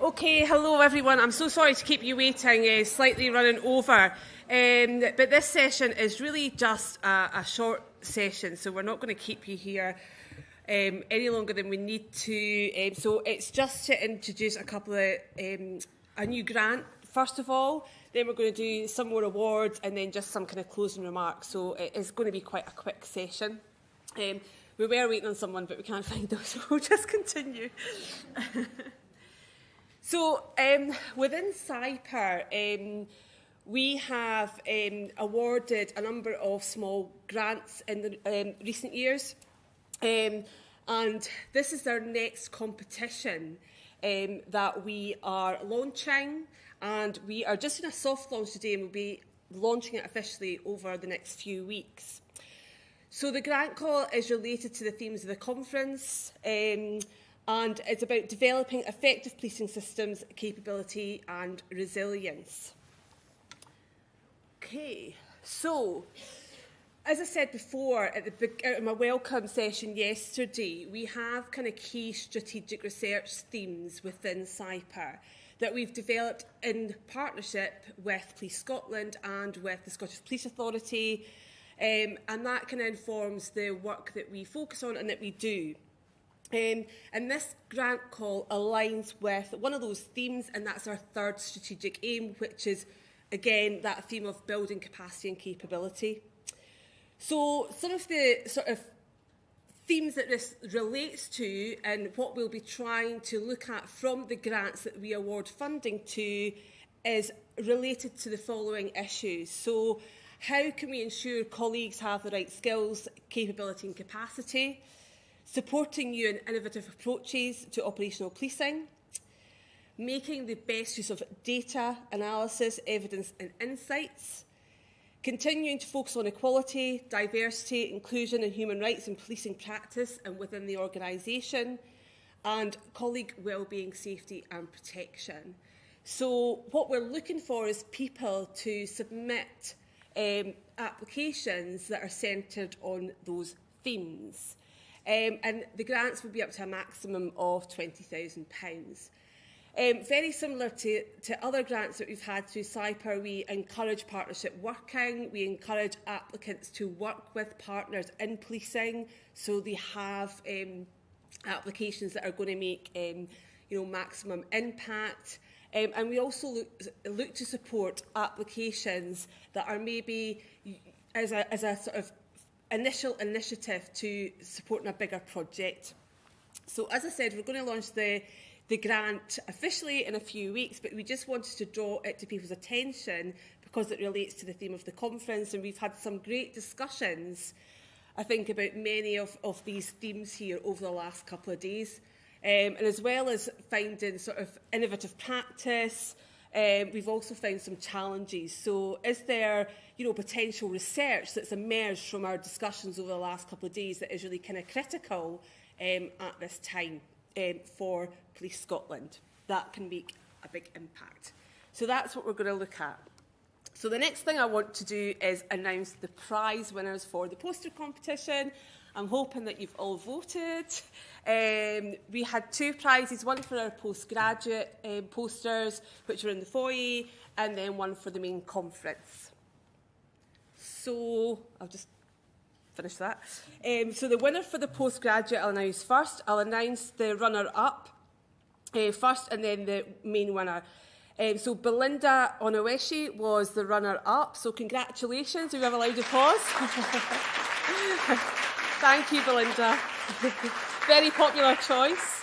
Okay, hello everyone. I'm so sorry to keep you waiting, slightly running over. But this session is really just a short session, so we're not going to keep you here any longer than we need to. So it's just to introduce a couple of a new grant, first of all. Then we're going to do some more awards and then just some kind of closing remarks. So it is going to be quite a quick session. We were waiting on someone, but we can't find them, so we'll just continue. So within SIPR, we have awarded a number of small grants in the recent years. And this is our next competition that we are launching. And we are just in a soft launch today, and we'll be launching it officially over the next few weeks. So the grant call is related to the themes of the conference, and it's about developing effective policing systems, capability and resilience. Okay, so as I said before at my welcome session yesterday, we have kind of key strategic research themes within SIPR that we've developed in partnership with Police Scotland and with the Scottish Police Authority, and that kind of informs the work that we focus on and that we do. And this grant call aligns with one of those themes, and that's our third strategic aim, which is, again, that theme of building capacity and capability. So some of the sort of themes that this relates to and what we'll be trying to look at from the grants that we award funding to is related to the following issues. So how can we ensure colleagues have the right skills, capability and capacity? Supporting new and innovative approaches to operational policing, making the best use of data, analysis, evidence and insights, continuing to focus on equality, diversity, inclusion and human rights in policing practice and within the organisation, and colleague wellbeing, safety and protection. So what we're looking for is people to submit applications that are centred on those themes. And the grants will be up to a maximum of £20,000. Very similar to other grants that we've had through SIPR, we encourage partnership working. We encourage applicants to work with partners in policing, so they have applications that are going to make maximum impact. And we also look to support applications that are maybe as a sort of initial initiative to supporting a bigger project. So as I said, we're going to launch the grant officially in a few weeks, but we just wanted to draw it to people's attention because it relates to the theme of the conference, and we've had some great discussions, I think, about many of these themes here over the last couple of days. And as well as finding sort of innovative practice, we've also found some challenges. So is there, potential research that's emerged from our discussions over the last couple of days that is really kind of critical at this time for Police Scotland that can make a big impact? So that's what we're going to look at. So the next thing I want to do is announce the prize winners for the poster competition. I'm hoping that you've all voted. We had two prizes, one for our postgraduate posters, which were in the foyer, and then one for the main conference. So I'll just finish that. So the winner for the postgraduate I'll announce first. I'll announce the runner-up first and then the main winner. So Belinda Onoweshi was the runner-up. So congratulations. Do we have a loud applause? Thank you, Belinda. Very popular choice.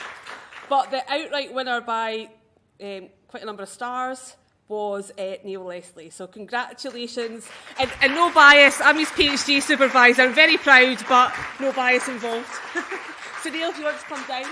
But the outright winner by quite a number of stars was Neil Leslie. So congratulations. And no bias. I'm his PhD supervisor. I'm very proud, but no bias involved. So Neil, if you want to come down.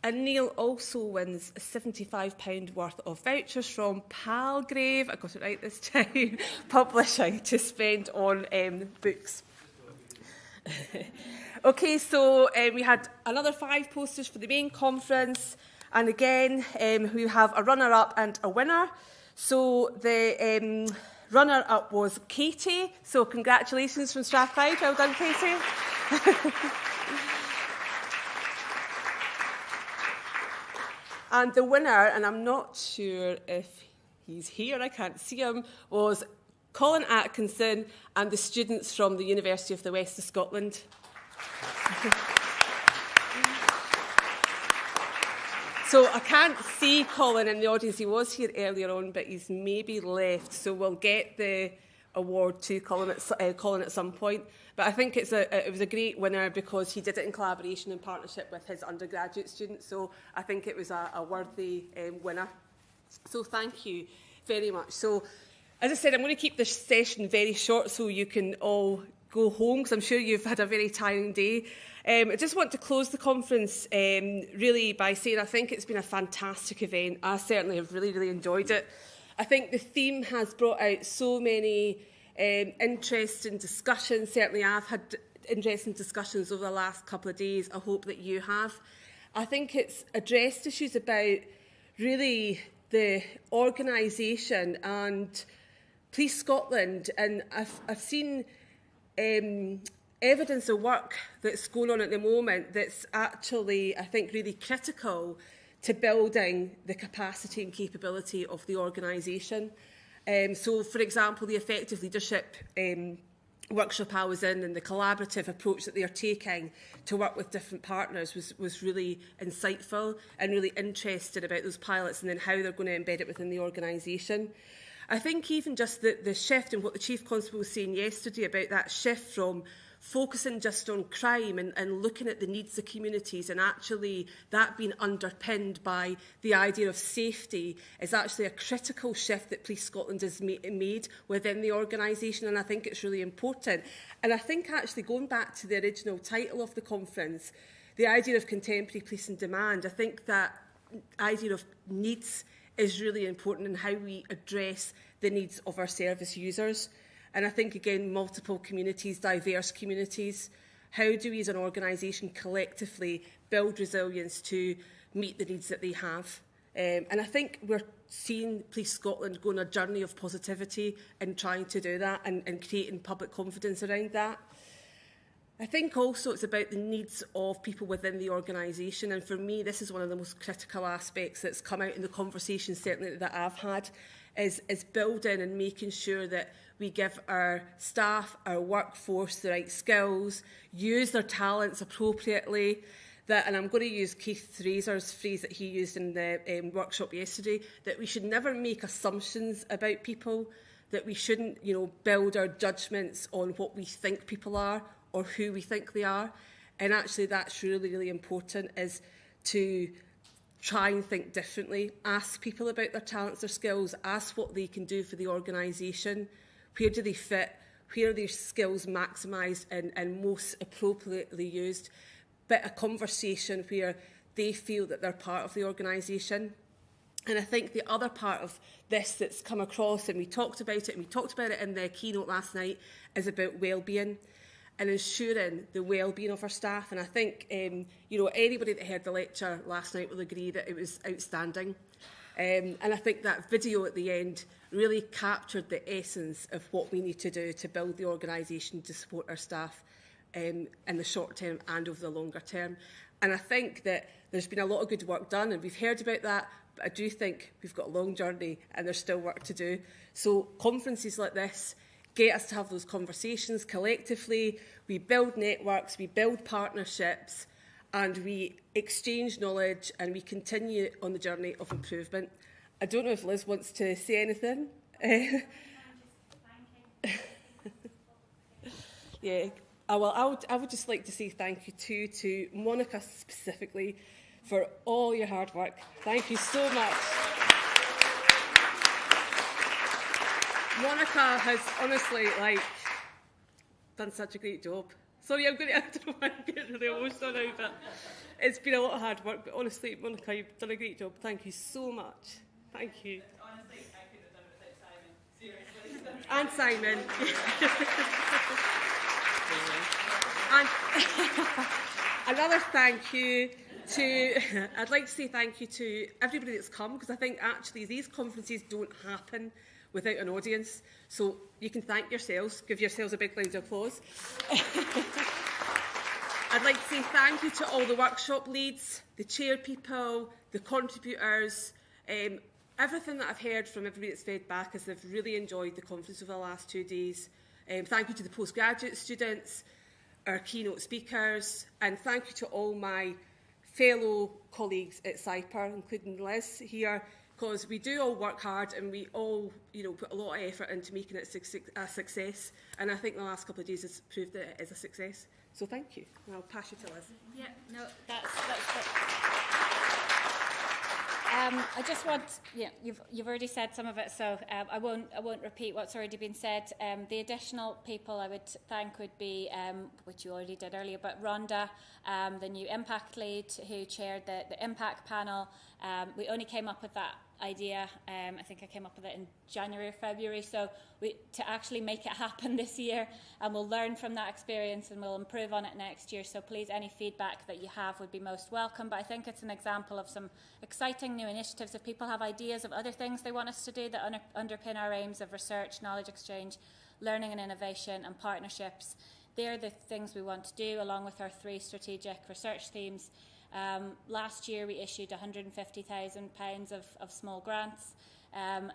And Neil also wins a £75 worth of vouchers from Palgrave, I got it right this time, publishing to spend on books. Okay, so we had another 5 posters for the main conference, and again we have a runner-up and a winner. So the runner-up was Katie, so congratulations from Strathclyde. Well done, Katie. And the winner, and I'm not sure if he's here, I can't see him, was Colin Atkinson and the students from the University of the West of Scotland. So I can't see Colin in the audience. He was here earlier on, but he's maybe left. So we'll get the award to Colin at some point. But I think it was a great winner because he did it in collaboration and partnership with his undergraduate students. So I think it was a worthy winner. So thank you very much. So as I said, I'm going to keep this session very short so you can all go home, because I'm sure you've had a very tiring day. I just want to close the conference really by saying I think it's been a fantastic event. I certainly have really, really enjoyed it. I think the theme has brought out so many interesting discussions. Certainly I've had interesting discussions over the last couple of days. I hope that you have. I think it's addressed issues about really the organisation and Police Scotland, and I've seen evidence of work that's going on at the moment that's actually, I think, really critical to building the capacity and capability of the organisation. So, for example, the effective leadership workshop I was in and the collaborative approach that they're taking to work with different partners was really insightful and really interested about those pilots and then how they're going to embed it within the organisation. I think even just the shift in what the Chief Constable was saying yesterday about that shift from focusing just on crime and looking at the needs of communities, and actually that being underpinned by the idea of safety is actually a critical shift that Police Scotland has made within the organisation, and I think it's really important. And I think actually going back to the original title of the conference, the idea of contemporary policing demand, I think that idea of needs is really important in how we address the needs of our service users. And I think, again, multiple communities, diverse communities, how do we as an organisation collectively build resilience to meet the needs that they have? And I think we're seeing Police Scotland go on a journey of positivity in trying to do that and creating public confidence around that. I think also it's about the needs of people within the organisation, and for me this is one of the most critical aspects that's come out in the conversation certainly that I've had, is building and making sure that we give our staff, our workforce the right skills, use their talents appropriately. And I'm going to use Keith Fraser's phrase that he used in the workshop yesterday, that we should never make assumptions about people, that we shouldn't, build our judgments on what we think people are or who we think they are. And actually that's really, really important, is to try and think differently, ask people about their talents, their skills, ask what they can do for the organisation, where do they fit, where are their skills maximised and most appropriately used, but a conversation where they feel that they're part of the organisation. And I think the other part of this that's come across, and we talked about it in the keynote last night, is about wellbeing and ensuring the well-being of our staff. And I think, anybody that heard the lecture last night will agree that it was outstanding. And I think that video at the end really captured the essence of what we need to do to build the organisation to support our staff in the short term and over the longer term. And I think that there's been a lot of good work done, and we've heard about that, but I do think we've got a long journey and there's still work to do. So conferences like this get us to have those conversations collectively. We build networks, we build partnerships, and we exchange knowledge, and we continue on the journey of improvement. I don't know if Liz wants to say anything. Yeah, I would just like to say thank you to Monica specifically for all your hard work. Thank you so much. Monica has honestly done such a great job. Sorry, I'm going to have to get really emotional now, but it's been a lot of hard work. But honestly, Monica, you've done a great job. Thank you so much. Thank you. Honestly, I couldn't have done it without Simon. Seriously. And another thank you to, I'd like to say thank you to everybody that's come, because I think actually these conferences don't happen without an audience. So you can thank yourselves, give yourselves a big round of applause. I'd like to say thank you to all the workshop leads, the chair people, the contributors, everything that I've heard from everybody that's fed back is they've really enjoyed the conference over the last 2 days. Thank you to the postgraduate students, our keynote speakers, and thank you to all my fellow colleagues at SIPR, including Liz here, because we do all work hard and we all, put a lot of effort into making it a success. And I think the last couple of days has proved that it is a success. So thank you. And I'll pass you to Liz. Yeah, no, that's I just want, you've already said some of it, so I won't repeat what's already been said. The additional people I would thank would be, which you already did earlier, but Rhonda, the new impact lead who chaired the impact panel. We only came up with that idea, I think I came up with it in January or February, so to actually make it happen this year, and we'll learn from that experience and we'll improve on it next year. So please, any feedback that you have would be most welcome. But I think it's an example of some exciting new initiatives. If people have ideas of other things they want us to do that underpin our aims of research, knowledge exchange, learning and innovation and partnerships, they're the things we want to do, along with our 3 strategic research themes. Last year we issued £150,000 of small grants.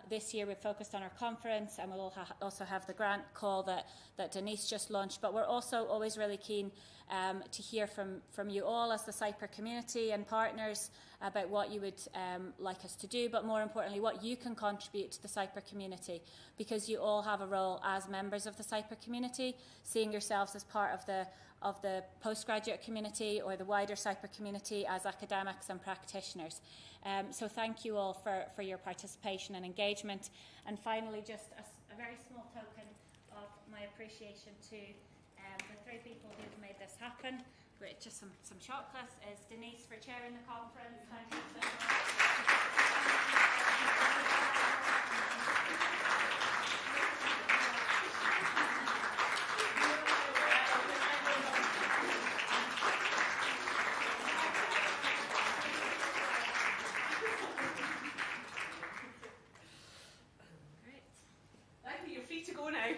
This year we've focused on our conference, and we'll also have the grant call that Denise just launched. But we're also always really keen to hear from you all as the SIPR community and partners about what you would like us to do, but more importantly, what you can contribute to the SIPR community, because you all have a role as members of the SIPR community, seeing yourselves as part of the postgraduate community or the wider SIPR community as academics and practitioners. So thank you all for your participation and engagement. And finally, just a very small token of my appreciation to the 3 people who've made this happen. With just some chocolates, is Denise for chairing the conference. Thank you so much. Thank you, you're free to go now.